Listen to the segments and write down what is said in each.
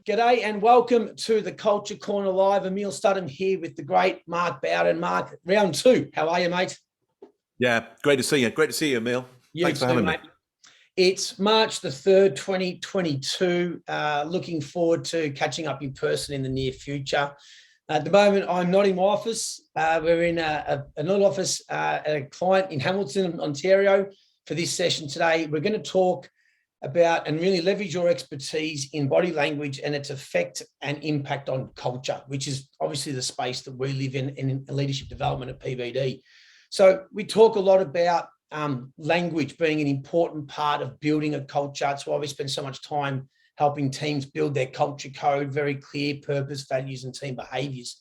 G'day and welcome to the Culture Corner Live. Emil Studham here with the great Mark Bowden. Mark, round two. How are you, mate? Yeah, great to see you. Great to see you, Emil. Thanks for having me. It's March the 3rd, 2022. Looking forward to catching up in person in the near future. At the moment, I'm not in my office. We're in an little office at a client in Hamilton, Ontario for this session today. We're going to talk about and really leverage your expertise in body language and its effect and impact on culture, which is obviously the space that we live in leadership development at PVD. So we talk a lot about language being an important part of building a culture. That's why we spend so much time helping teams build their culture code, very clear purpose, values, and team behaviors.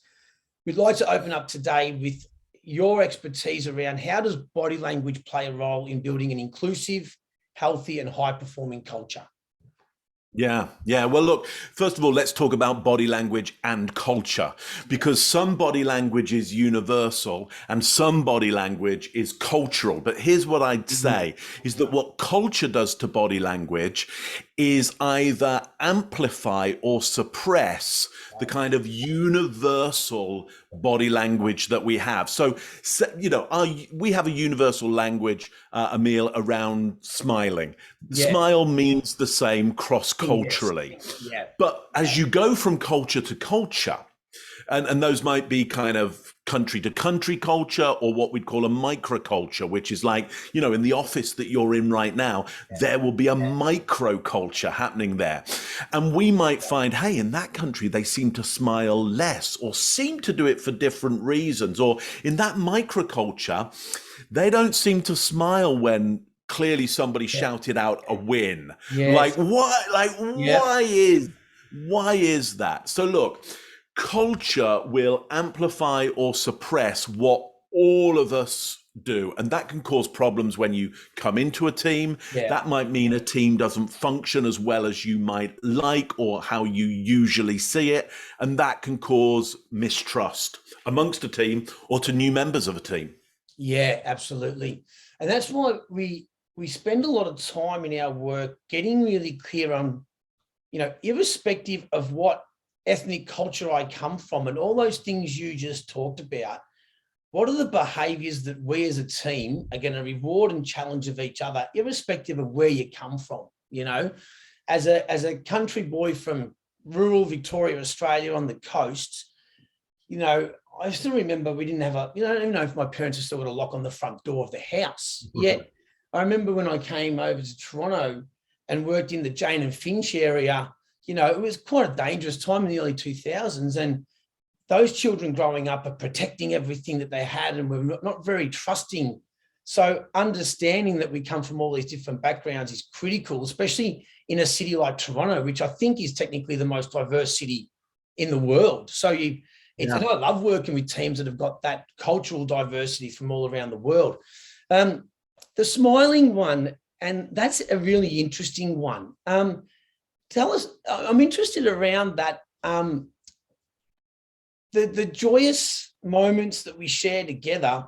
We'd like to open up today with your expertise around how does body language play a role in building an inclusive, healthy and high-performing culture? Yeah. Well, look, first of all, let's talk about body language and culture, because some body language is universal and some body language is cultural. But here's what I'd say is that what culture does to body language is either amplify or suppress the kind of universal body language that we have. So we have a universal language, Emil, around smiling. Yeah. Smile means the same cross-culturally. Yes. Yeah. But as you go from culture to culture, and those might be kind of country to country culture or what we'd call a microculture, which is like, in the office that you're in right now, there will be a microculture happening there. And we might find, hey, in that country, they seem to smile less or seem to do it for different reasons. Or in that microculture, they don't seem to smile when clearly somebody shouted out a win. Yes. Like what? Like why is that? So look, culture will amplify or suppress what all of us do. And that can cause problems when you come into a team. Yeah. That might mean a team doesn't function as well as you might like or how you usually see it. And that can cause mistrust amongst a team or to new members of a team. Yeah, absolutely. And that's why we spend a lot of time in our work getting really clear on, irrespective of what ethnic culture I come from and all those things you just talked about, what are the behaviors that we as a team are going to reward and challenge of each other, irrespective of where you come from? As a country boy from rural Victoria, Australia on the coast, I still remember we didn't have I don't even know if my parents have still got a lock on the front door of the house. Yet I remember when I came over to Toronto and worked in the Jane and Finch area, it was quite a dangerous time in the early 2000s. And those children growing up are protecting everything that they had and were not very trusting. So understanding that we come from all these different backgrounds is critical, especially in a city like Toronto, which I think is technically the most diverse city in the world. So I love working with teams that have got that cultural diversity from all around the world. The smiling one, and that's a really interesting one. Tell us, I'm interested around that, the joyous moments that we share together.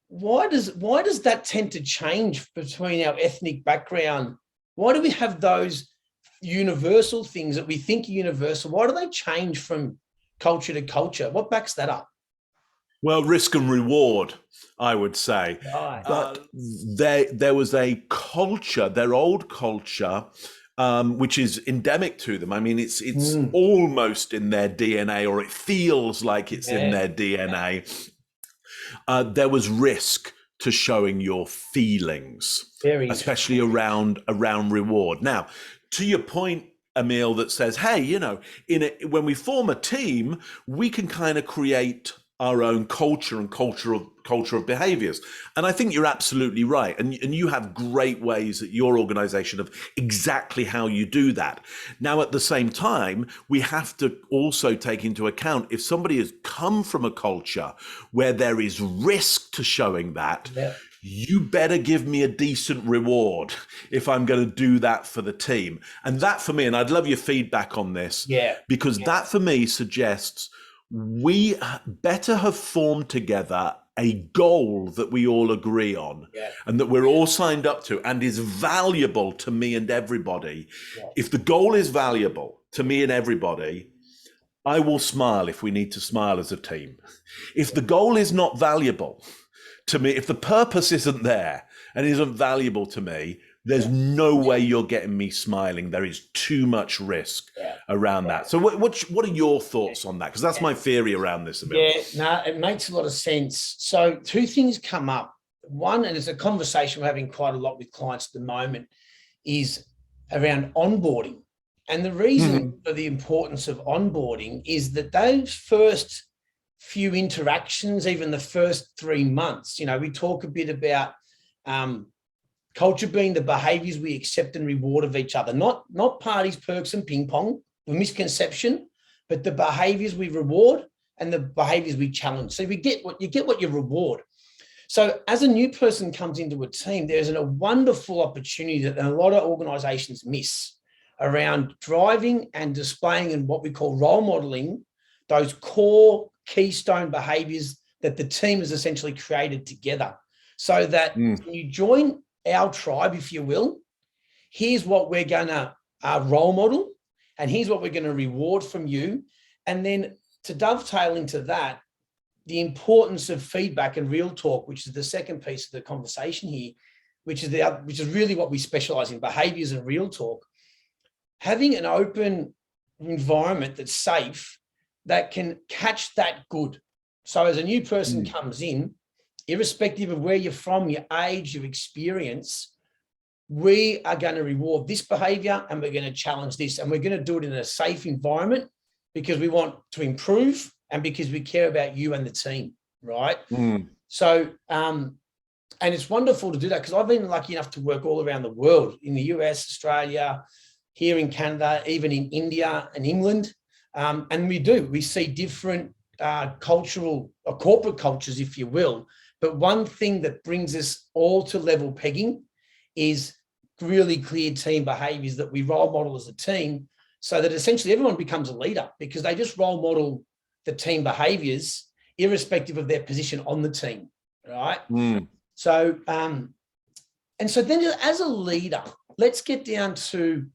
Why does that tend to change between our ethnic background? Why do we have those universal things that we think are universal? Why do they change from culture to culture? What backs that up? Well, risk and reward, I would say. Right. But there was a culture, their old culture, which is endemic to them. I mean, it's almost in their DNA, or it feels like it's in their DNA. There was risk to showing your feelings, especially around reward. Now, to your point, Emil, that says, hey, when we form a team, we can kind of create our own culture and culture of behaviors. And I think you're absolutely right. And you have great ways at your organization of exactly how you do that. Now, at the same time, we have to also take into account if somebody has come from a culture where there is risk to showing that, you better give me a decent reward if I'm going to do that for the team. And that for me, and I'd love your feedback on this, because that for me suggests we better have formed together a goal that we all agree on Yeah. and that we're all signed up to and is valuable to me and everybody, Yeah. if the goal is valuable to me and everybody, I will smile if we need to smile as a team. If the goal is not valuable to me, if the purpose isn't there and isn't valuable to me, there's no way you're getting me smiling. There is too much risk around that. So what are your thoughts on that? Because that's my theory around this. Yeah, no, it makes a lot of sense. So two things come up. One, and it's a conversation we're having quite a lot with clients at the moment, is around onboarding. And the reason for the importance of onboarding is that those first few interactions, even the first 3 months, we talk a bit about culture being the behaviors we accept and reward of each other, not parties, perks, and ping pong, the misconception, but the behaviors we reward and the behaviors we challenge. So you get what you reward. So as a new person comes into a team, there's a wonderful opportunity that a lot of organizations miss around driving and displaying and what we call role modeling, those core keystone behaviors that the team has essentially created together. So that when you join our tribe, if you will, here's what we're going to role model, and here's what we're going to reward from you. And then to dovetail into that, the importance of feedback and real talk, which is the second piece of the conversation here, which is really what we specialize in, behaviors and real talk. Having an open environment that's safe, that can catch that good. So as a new person comes in, irrespective of where you're from, your age, your experience, we are going to reward this behavior and we're going to challenge this, and we're going to do it in a safe environment because we want to improve and because we care about you and the team, right? So, and it's wonderful to do that because I've been lucky enough to work all around the world, in the US, Australia, here in Canada, even in India and England. And we see different cultural or corporate cultures, if you will. But one thing that brings us all to level pegging is really clear team behaviors that we role model as a team, so that essentially everyone becomes a leader because they just role model the team behaviors irrespective of their position on the team, right? So, and so then as a leader, let's get down to,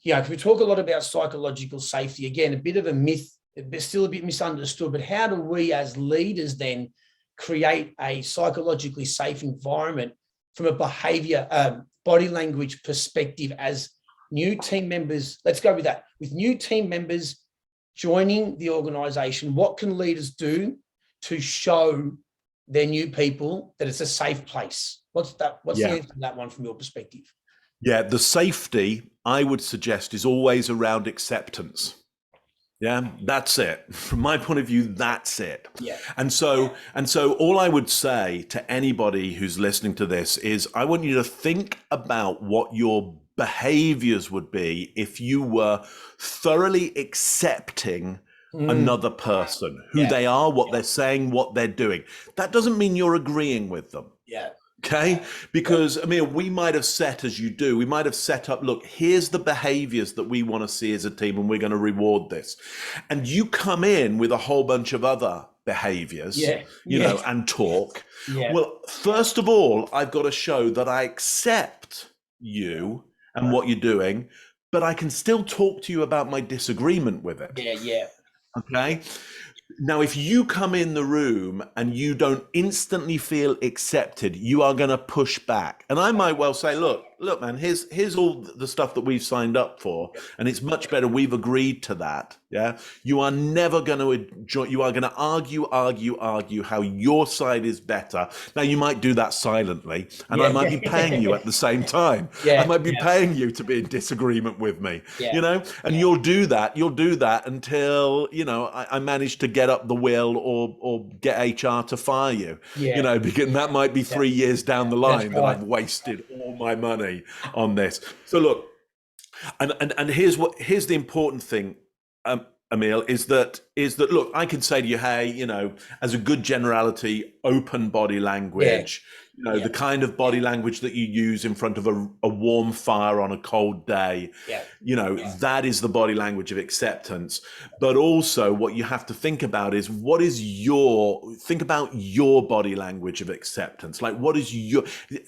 because we talk a lot about psychological safety. Again, a bit of a myth, it's still a bit misunderstood, but how do we as leaders then create a psychologically safe environment from a behavior, body language perspective as new team members? Let's go with that. With new team members joining the organization, what can leaders do to show their new people that it's a safe place? What's the answer to that one from your perspective? Yeah, the safety, I would suggest, is always around acceptance. Yeah, that's it. From my point of view, that's it. Yeah. And so all I would say to anybody who's listening to this is I want you to think about what your behaviors would be if you were thoroughly accepting another person, who they are, what they're saying, what they're doing. That doesn't mean you're agreeing with them. Yeah. Okay, because I mean, we might have set, as you do, we might have set up, look, here's the behaviors that we want to see as a team, and we're going to reward this. And you come in with a whole bunch of other behaviors, and talk. Yeah. Well, first of all, I've got to show that I accept you and what you're doing, but I can still talk to you about my disagreement with it. Yeah. Okay. Now, if you come in the room and you don't instantly feel accepted, you are going to push back. And I might well say, look, man, here's all the stuff that we've signed up for. And it's much better. We've agreed to that. Yeah. You are never going to you are going to argue how your side is better. Now, you might do that silently, and I might be paying you at the same time. I might be paying you to be in disagreement with me, and you'll do that until, I manage to get up the will or get HR to fire you, because that might be 3 years down the line that I've wasted all my money on this. So look, and here's the important thing, Emil, is that look, I can say to you, hey, as a good generality, open body language, You know, the kind of body language that you use in front of a warm fire on a cold day. Yeah. You know, that is the body language of acceptance. But also what you have to think about is think about your body language of acceptance. Like what is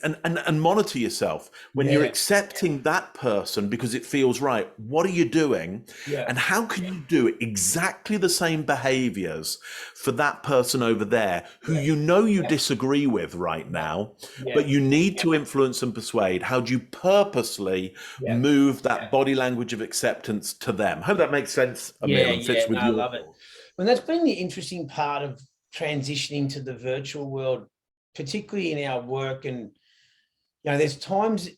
and monitor yourself when you're accepting that person because it feels right. What are you doing? Yeah. And how can you do exactly the same behaviors for that person over there who you disagree with right now, but you need to influence and persuade? How do you purposely move that body language of acceptance to them? Hope that makes sense, Emil, and fits with you. I love it. Well, that's been the interesting part of transitioning to the virtual world, particularly in our work. And, you know, there's times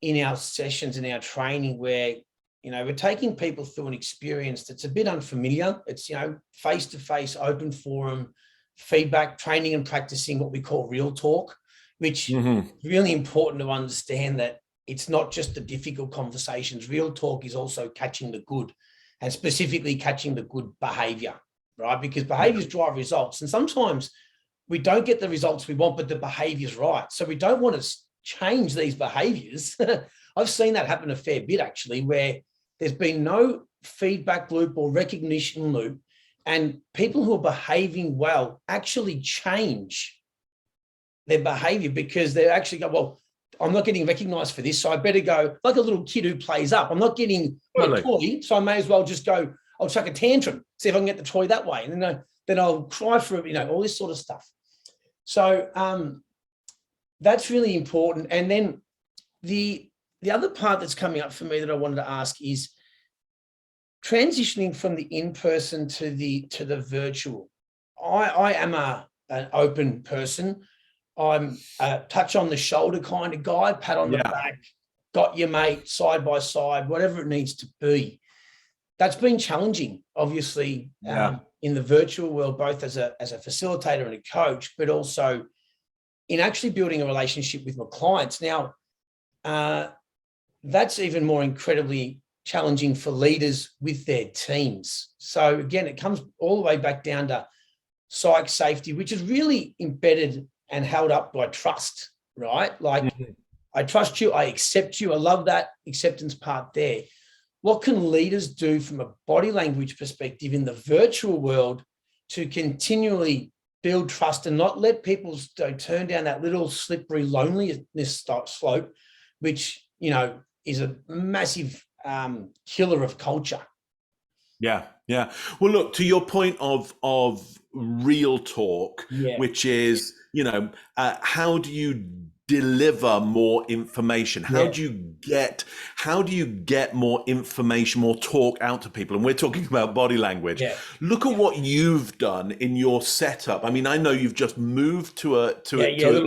in our sessions and our training where, you know, we're taking people through an experience that's a bit unfamiliar. It's, you know, face-to-face, open forum, feedback, training and practicing what we call real talk, which is really important to understand that it's not just the difficult conversations. Real talk is also catching the good, and specifically catching the good behavior, right? Because behaviors drive results. And sometimes we don't get the results we want, but the behavior's right. So we don't want to change these behaviors. I've seen that happen a fair bit, actually, where there's been no feedback loop or recognition loop, and people who are behaving well actually change their behavior because they actually go, well, I'm not getting recognized for this, so I better go like a little kid who plays up. I'm not getting my toy, so I may as well just go, I'll chuck a tantrum, see if I can get the toy that way. And then I'll cry for it, you know, all this sort of stuff. So that's really important. And then the other part that's coming up for me that I wanted to ask is transitioning from the in-person to the virtual. I am an open person. I'm a touch on the shoulder kind of guy, pat on the back, got your mate, side by side, whatever it needs to be. That's been challenging, obviously, in the virtual world, both as a facilitator and a coach, but also in actually building a relationship with my clients. Now, that's even more incredibly challenging for leaders with their teams. So again, it comes all the way back down to psych safety, which is really embedded and held up by trust, right? Like, I trust you, I accept you. I love that acceptance part there. What can leaders do from a body language perspective in the virtual world to continually build trust and not let people turn down that little slippery loneliness slope, which, you know, is a massive killer of culture? Yeah. Well, look, to your point of real talk, which is, you know, how do you deliver more information? How do you get more information, more talk out to people? And we're talking about body language. Look at what you've done in your setup. I mean, I know you've just moved to an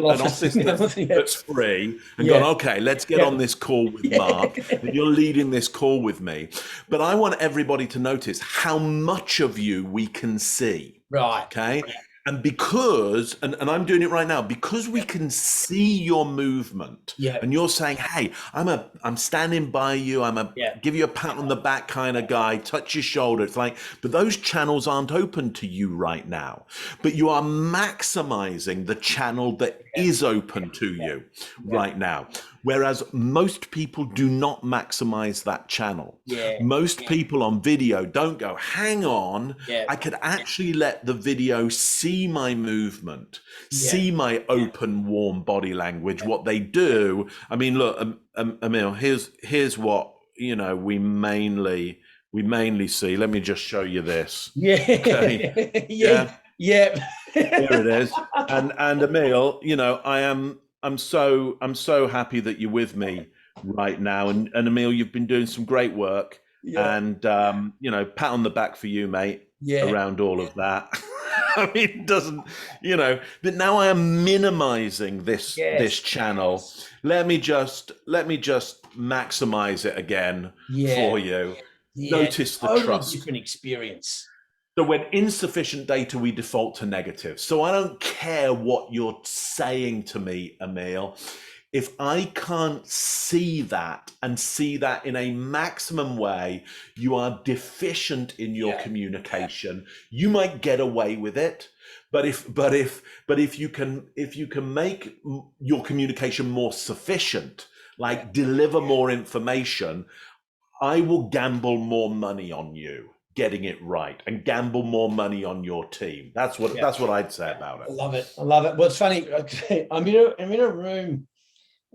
office that's free and gone, okay, let's get on this call with Mark, and you're leading this call with me. But I want everybody to notice how much of you we can see. Right. Okay. And because, and I'm doing it right now, because we can see your movement, and you're saying, hey, I'm standing by you, give you a pat on the back kind of guy, touch your shoulder. It's like, but those channels aren't open to you right now. But you are maximizing the channel that is open to you right now. Whereas most people do not maximize that channel. Most people on video don't go, hang on, I could actually let the video see my movement, see my open, warm body language, what they do. I mean, look, Emil, here's what, you know, we mainly see. Let me just show you this. Okay. Here it is. And Emil, you know, I'm so happy that you're with me right now. And Emil, you've been doing some great work. And you know, pat on the back for you, mate, around all of that. I mean, it doesn't, you know, but now I am minimizing this channel. Let me just maximize it again for you. Notice the trust. Different experience. So when insufficient data, we default to negative. So I don't care what you're saying to me, Emil. If I can't see that and see that in a maximum way, you are deficient in your communication. You might get away with it, But if you can make your communication more sufficient, like deliver more information, I will gamble more money on you getting it right and gamble more money on your team. That's what I'd say about it. I love it. I love it. Well, it's funny. I'm in a room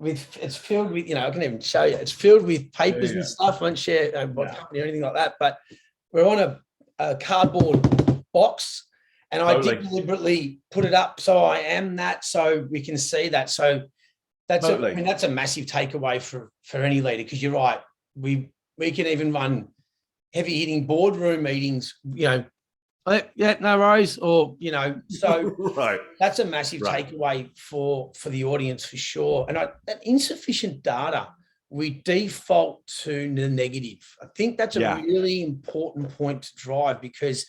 it's filled with, I can even show you, it's filled with papers and stuff. I won't share what company or anything like that, but we're on a cardboard box, and I did deliberately put it up so I am that, so we can see that. So that's that's a massive takeaway for any leader, because you're right. We can even run heavy hitting boardroom meetings, yeah, no worries, or so right. That's a massive takeaway for the audience for sure. And that insufficient data, we default to the negative. I think that's a really important point to drive, because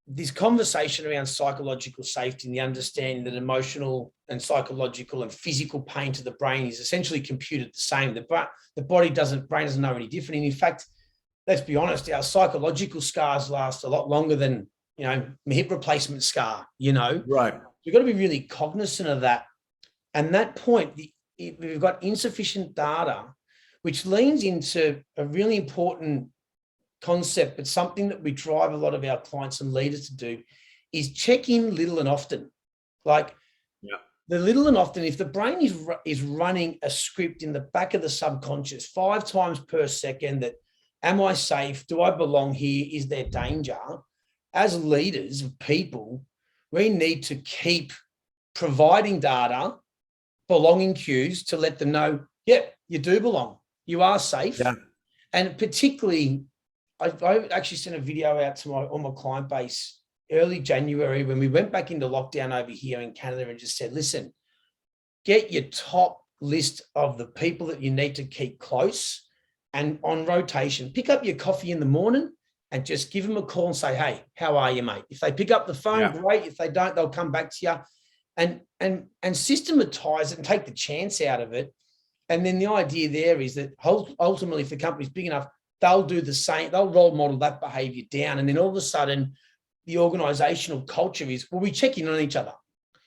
this conversation around psychological safety and the understanding that emotional and psychological and physical pain to the brain is essentially computed the same. The brain doesn't know any different. And in fact, let's be honest, our psychological scars last a lot longer than, my hip replacement scar, Right. We've got to be really cognizant of that. And that point, we've got insufficient data, which leans into a really important concept, but something that we drive a lot of our clients and leaders to do is check in little and often. Like the little and often, if the brain is running a script in the back of the subconscious 5 times per second that, am I safe? Do I belong here? Is there danger? As leaders of people, we need to keep providing data, belonging cues to let them know, you do belong. You are safe. Yeah. And particularly, I actually sent a video out to all my client base early January when we went back into lockdown over here in Canada, and just said, listen, get your top list of the people that you need to keep close and on rotation. Pick up your coffee in the morning and just give them a call and say, hey, how are you, mate? If they pick up the phone, great. If they don't, they'll come back to you, and systematize it and take the chance out of it. And then the idea there is that ultimately, if the company's big enough, they'll do the same. They'll role model that behavior down. And then all of a sudden, the organizational culture is, we check in on each other,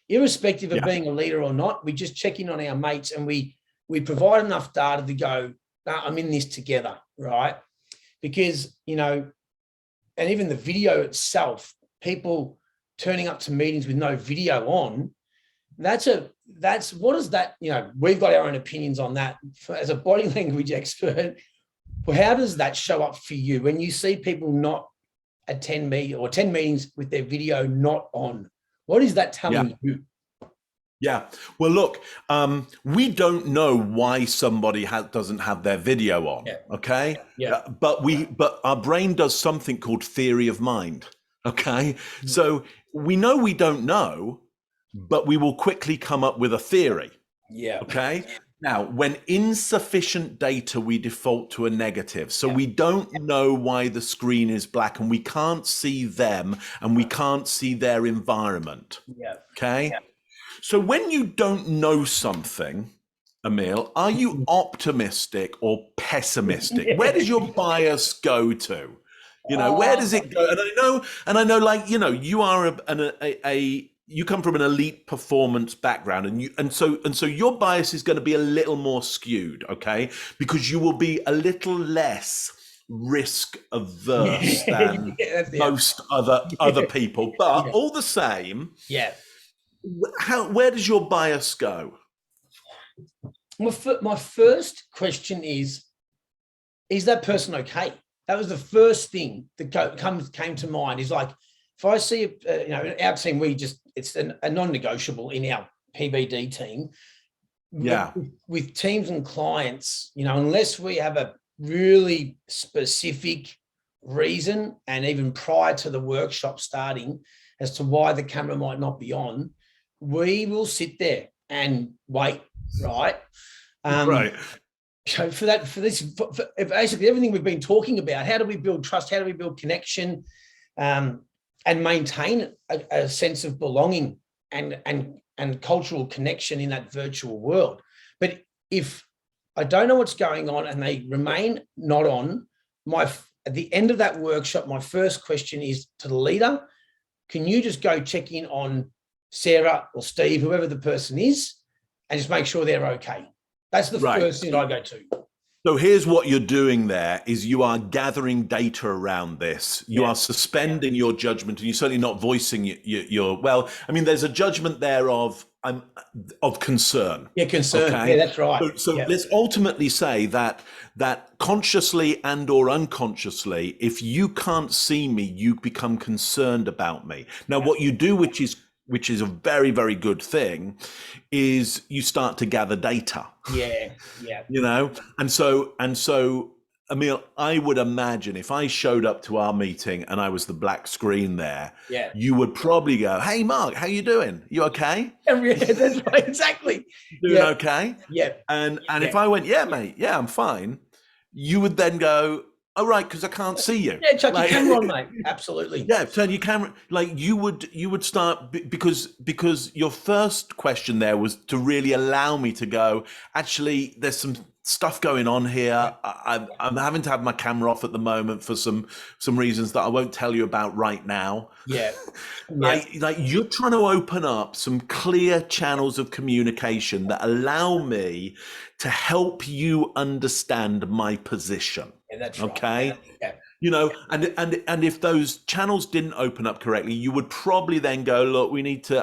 irrespective of being a leader or not. We just check in on our mates, and we provide enough data to go, I'm in this together, right? Because, and even the video itself, people turning up to meetings with no video on, what is that? We've got our own opinions on that. As a body language expert, how does that show up for you when you see people not attend 10 meetings with their video not on? What is that telling you? Yeah. Well, look, we don't know why somebody doesn't have their video on. Yeah. Okay. Yeah. But our brain does something called theory of mind. Okay. Mm-hmm. So we know we don't know, but we will quickly come up with a theory. Yeah. Okay. Now, when insufficient data, we default to a negative. So we don't know why the screen is black, and we can't see them, and we can't see their environment. Yeah. Okay. Yeah. So when you don't know something, Emil, are you optimistic or pessimistic? Where does your bias go to? Where does it go? And I know, like, you are you come from an elite performance background, and so your bias is going to be a little more skewed, okay? Because you will be a little less risk averse than most other people. But all the same, where does your bias go? My first question is that person okay? That was the first thing that came to mind. Is like, if I see, our team, it's a non-negotiable in our PBD team. Yeah. With teams and clients, unless we have a really specific reason, and even prior to the workshop starting, as to why the camera might not be on, we will sit there and wait, right? Right. So for basically everything we've been talking about, how do we build trust? How do we build connection? And maintain a sense of belonging and cultural connection in that virtual world. But if I don't know what's going on and they remain not on, at the end of that workshop, my first question is to the leader, can you just go check in on Sarah or Steve, whoever the person is, and just make sure they're okay? That's the first thing I go to. So here's what you're doing there is you are gathering data around this. You are suspending your judgment, and you're certainly not voicing your well, I mean, there's a judgment there of concern. Yeah, concern. Okay? Yeah, that's right. So let's ultimately say that consciously and or unconsciously, if you can't see me, you become concerned about me. Now, what you do, which is a very, very good thing, is you start to gather data. Yeah. You know, and so, Emil, I would imagine if I showed up to our meeting and I was the black screen there, you would probably go, "Hey, Mark, how you doing? You okay?" Yeah, that's right, exactly. Doing okay? Yeah. And if I went, "Yeah, mate, yeah, I'm fine," you would then go, "Oh, right, because I can't see you." Yeah, chuck your camera on, mate. Absolutely. Yeah, turn your camera. Like you would start because your first question there was to really allow me to go, actually, there's some stuff going on here. I'm having to have my camera off at the moment for some reasons that I won't tell you about right now. Yeah. Like you're trying to open up some clear channels of communication that allow me to help you understand my position. Yeah, that's okay. Right. Yeah. You know, and if those channels didn't open up correctly, you would probably then go, look,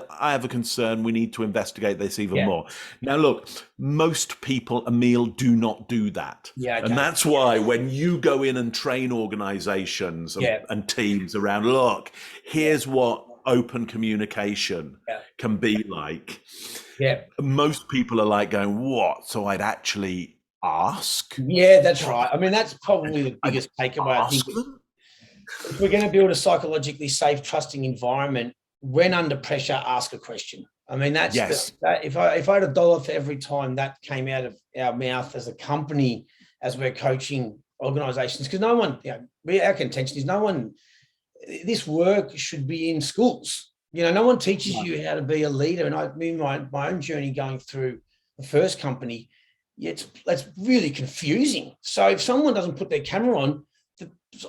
I have a concern. We need to investigate this even more. Now, look, most people, Emil, do not do that. Yeah. Okay. And that's why when you go in and train organizations and teams around, look, here's what open communication can be like. Yeah. Most people are like going, what? So I'd actually ask? Yeah, that's right. I mean, that's probably the biggest takeaway. I think if we're going to build a psychologically safe, trusting environment, when under pressure, ask a question. I mean, that's if I had $1 for every time that came out of our mouth as a company, as we're coaching organizations, because no one, our contention is this work should be in schools. No one teaches you how to be a leader. And I mean, my own journey going through the first company, that's really confusing. So if someone doesn't put their camera on,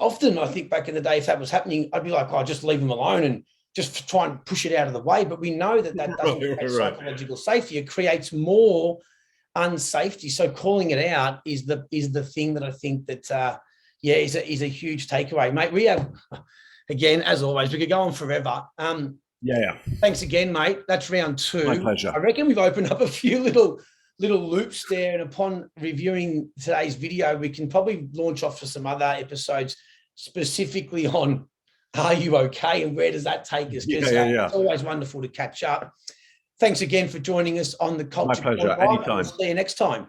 often I think back in the day, if that was happening, I'd be like, just leave them alone and just try and push it out of the way. But we know that doesn't create psychological safety. It creates more unsafety. So calling it out is the thing that I think that is a huge takeaway, mate. We have, again, as always, we could go on forever. Thanks again, mate. That's round 2. My pleasure. I reckon we've opened up a few little loops there, and upon reviewing today's video, we can probably launch off for some other episodes specifically on are you okay and where does that take us? It's always wonderful to catch up. Thanks again for joining us on the Culture. My pleasure. Anytime. We'll see you next time.